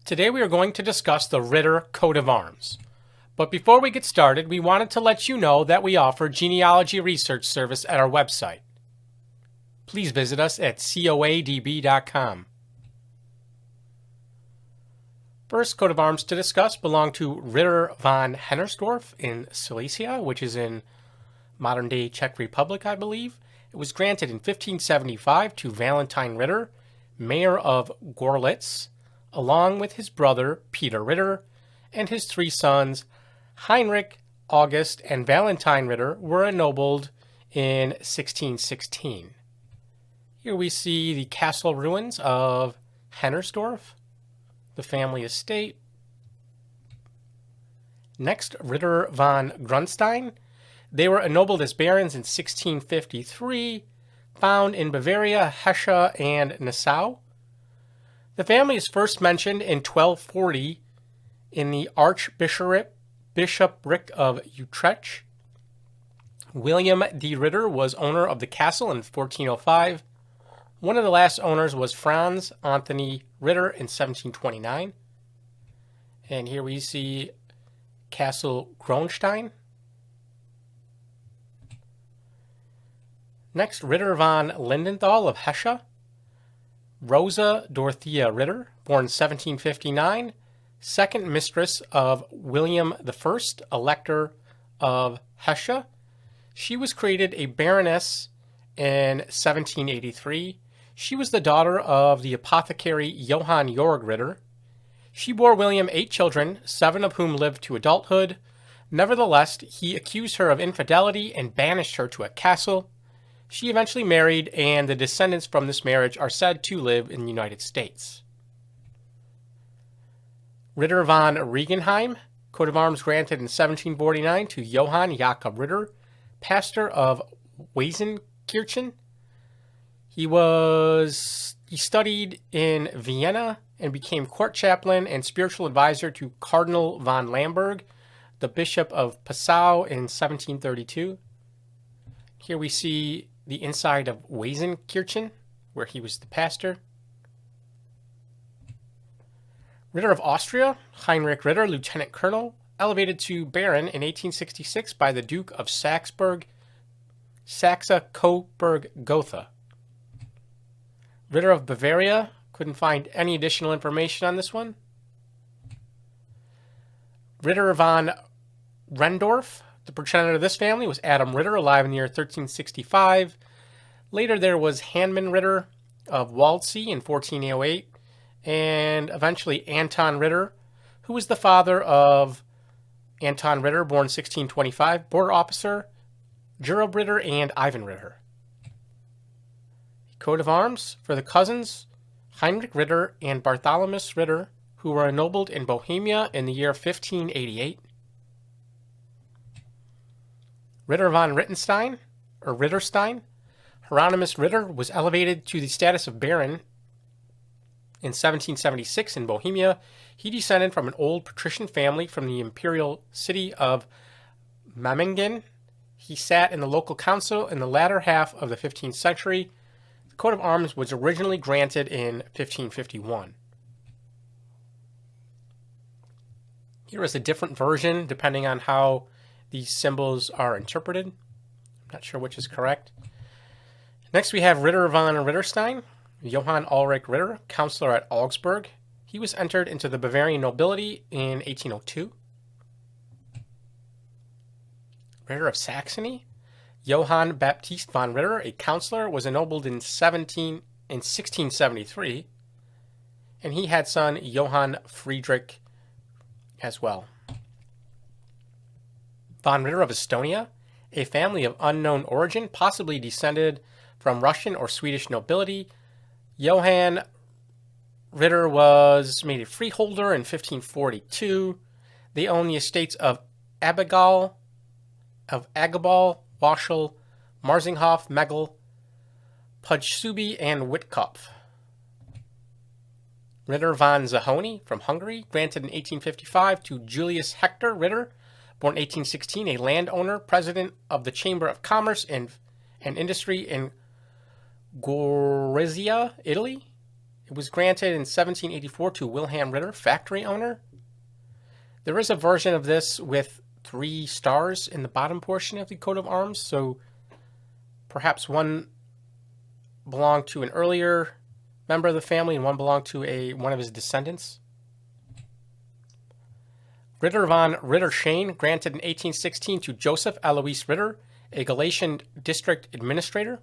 Today we are going to discuss the Ritter coat of arms. But before we get started, we wanted to let you know that we offer genealogy research service at our website. Please visit us at coadb.com. First coat of arms to discuss belong to Ritter von Hennersdorf in Silesia, which is in modern-day Czech Republic, I believe. It was granted in 1575 to Valentin Ritter, mayor of Görlitz, along with his brother Peter Ritter, and his three sons, Heinrich, August, and Valentin Ritter, were ennobled in 1616. Here we see the castle ruins of Hennersdorf, the family estate. Next, Ritter von Grünstein. They were ennobled as barons in 1653, found in Bavaria, Hessia, and Nassau. The family is first mentioned in 1240 in the archbishopric of Utrecht. Willem de Ridder was owner of the castle in 1405. One of the last owners was Frans Anthony Ritter in 1729. And here we see Castle Grünstein. Next, Ritter von Lindenthal of Hessia. Rosa Dorothea Ritter, born 1759, second mistress of William I, Elector of Hesse. She was created a baroness in 1783. She was the daughter of the apothecary Johann Georg Ritter. She bore William 8 children, 7 of whom lived to adulthood. Nevertheless, he accused her of infidelity and banished her to a castle. She eventually married, and the descendants from this marriage are said to live in the United States. Ritter von Regenheim, coat of arms granted in 1749 to Johann Jakob Ritter, pastor of Weisenkirchen. He studied in Vienna and became court chaplain and spiritual advisor to Cardinal von Lamberg, the Bishop of Passau, in 1732. Here we see the inside of Weisenkirchen, where he was the pastor. Ritter of Austria, Heinrich Ritter, lieutenant colonel, elevated to baron in 1866 by the Duke of Saxe-Coburg-Gotha. Ritter of Bavaria, couldn't find any additional information on this one. Ritter von Rendorf, the progenitor of this family was Adam Ritter, alive in the year 1365. Later there was Hanman Ritter of Waldsee in 1408, and eventually Anton Ritter, who was the father of Anton Ritter, born 1625, border officer, Jerob Ritter, and Ivan Ritter. Coat of arms for the cousins, Heinrich Ritter and Bartholomew Ritter, who were ennobled in Bohemia in the year 1588. Ritter von Rittenstein, or Ritterstein. Hieronymus Ritter was elevated to the status of baron in 1776 in Bohemia. He descended from an old patrician family from the imperial city of Memmingen. He sat in the local council in the latter half of the 15th century. The coat of arms was originally granted in 1551. Here is a different version depending on how these symbols are interpreted. I'm not sure which is correct. Next we have Ritter von Ritterstein, Johann Ulrich Ritter, counselor at Augsburg. He was entered into the Bavarian nobility in 1802. Ritter of Saxony, Johann Baptist von Ritter, a counselor, was ennobled in 1673, and he had son Johann Friedrich as well. Von Ritter of Estonia, a family of unknown origin, possibly descended from Russian or Swedish nobility. Johann Ritter was made a freeholder in 1542. They owned the estates of Agabal, Waschel, Marzinghof, Megel, Pudsubi, and Witkopf. Ritter von Zahoni from Hungary, granted in 1855 to Julius Hector Ritter, born 1816, a landowner, president of the Chamber of Commerce and Industry in Gorizia, Italy. It was granted in 1784 to Wilhelm Ritter, factory owner. There is a version of this with 3 stars in the bottom portion of the coat of arms, so perhaps one belonged to an earlier member of the family and one belonged to one of his descendants. Ritter von Ritterschein, granted in 1816 to Joseph Alois Ritter, a Galician district administrator.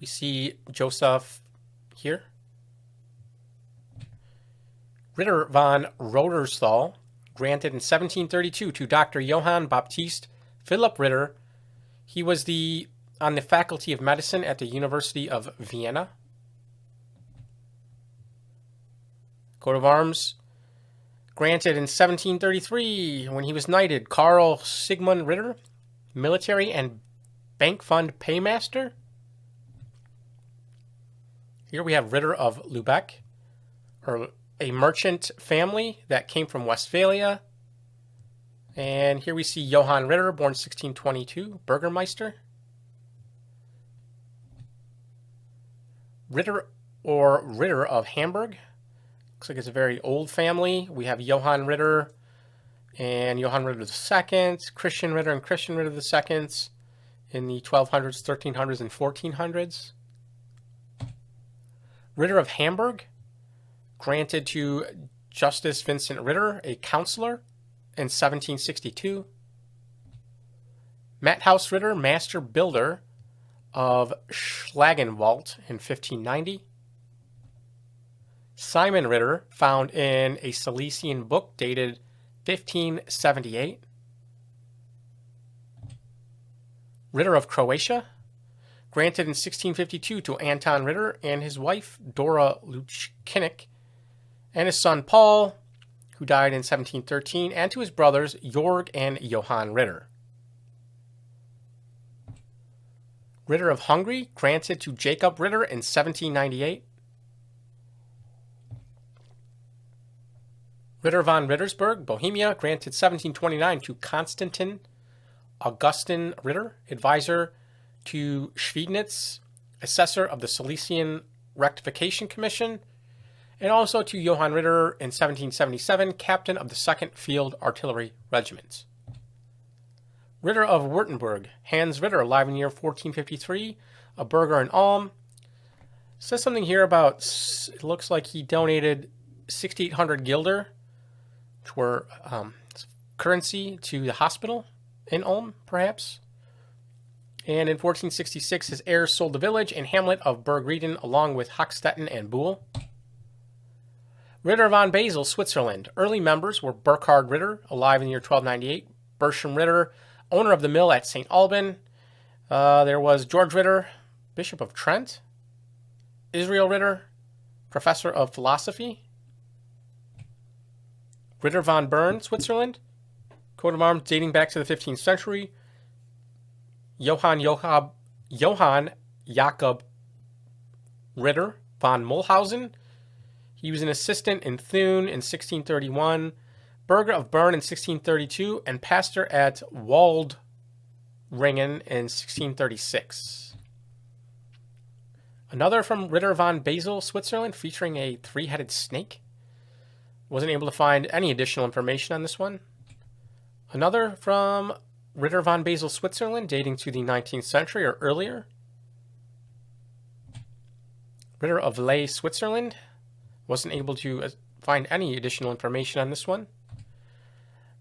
We see Joseph here. Ritter von Rodersthal, granted in 1732 to Dr. Johann Baptist Philipp Ritter. He was on the Faculty of Medicine at the University of Vienna. Coat of arms, granted in 1733 when he was knighted. Karl Sigmund Ritter, military and bank fund paymaster. Here we have Ritter of Lübeck, or a merchant family that came from Westphalia. And here we see Johann Ritter, born 1622, Burgermeister. Ritter of Hamburg. Looks like it's a very old family. We have Johann Ritter and Johann Ritter II, Christian Ritter and Christian Ritter II in the 1200s, 1300s, and 1400s. Ritter of Hamburg, granted to Justice Vincent Ritter, a counselor, in 1762. Mathaus Ritter, master builder of Schlagenwald in 1590. Simon Ritter, found in a Silesian book dated 1578. Ritter of Croatia, granted in 1652 to Anton Ritter and his wife, Dora Luchkinik, and his son, Paul, who died in 1713, and to his brothers, Jorg and Johann Ritter. Ritter of Hungary, granted to Jacob Ritter in 1798. Ritter von Rittersberg, Bohemia, granted 1729 to Konstantin Augustin Ritter, advisor to Schwiednitz, assessor of the Silesian Rectification Commission, and also to Johann Ritter in 1777, captain of the 2nd Field Artillery Regiment. Ritter of Württemberg, Hans Ritter, alive in the year 1453, a burgher in Ulm. Says something here about, it looks like he donated 6,800 guilder, which were currency, to the hospital in Ulm, perhaps. And in 1466, his heirs sold the village and hamlet of Bergrieden along with Hochstetten and Buhl. Ritter von Basel, Switzerland. Early members were Burkhard Ritter, alive in the year 1298. Bertram Ritter, owner of the mill at St. Alban. There was George Ritter, Bishop of Trent. Israel Ritter, professor of philosophy. Ritter von Bern, Switzerland. Coat of arms dating back to the 15th century. Johann Jakob Ritter von Mulhausen. He was an assistant in Thun in 1631, burgher of Bern in 1632, and pastor at Waldringen in 1636. Another from Ritter von Basel, Switzerland, featuring a 3-headed snake. Wasn't able to find any additional information on this one. Another from Ritter von Basel, Switzerland, dating to the 19th century or earlier. Ritter of Ley, Switzerland. Wasn't able to find any additional information on this one.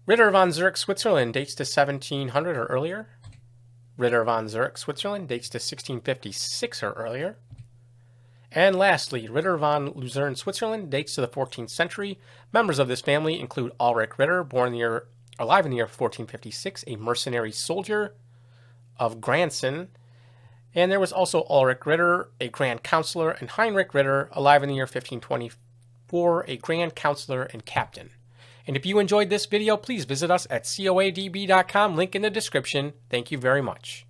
Ritter von Zurich, Switzerland, dates to 1700 or earlier. Ritter von Zurich, Switzerland, dates to 1656 or earlier. And lastly, Ritter von Luzern, Switzerland, dates to the 14th century. Members of this family include Ulrich Ritter, alive in the year 1456, a mercenary soldier of Granson. And there was also Ulrich Ritter, a Grand Counselor, and Heinrich Ritter, alive in the year 1524, a Grand Counselor and Captain. And if you enjoyed this video, please visit us at coadb.com, link in the description. Thank you very much.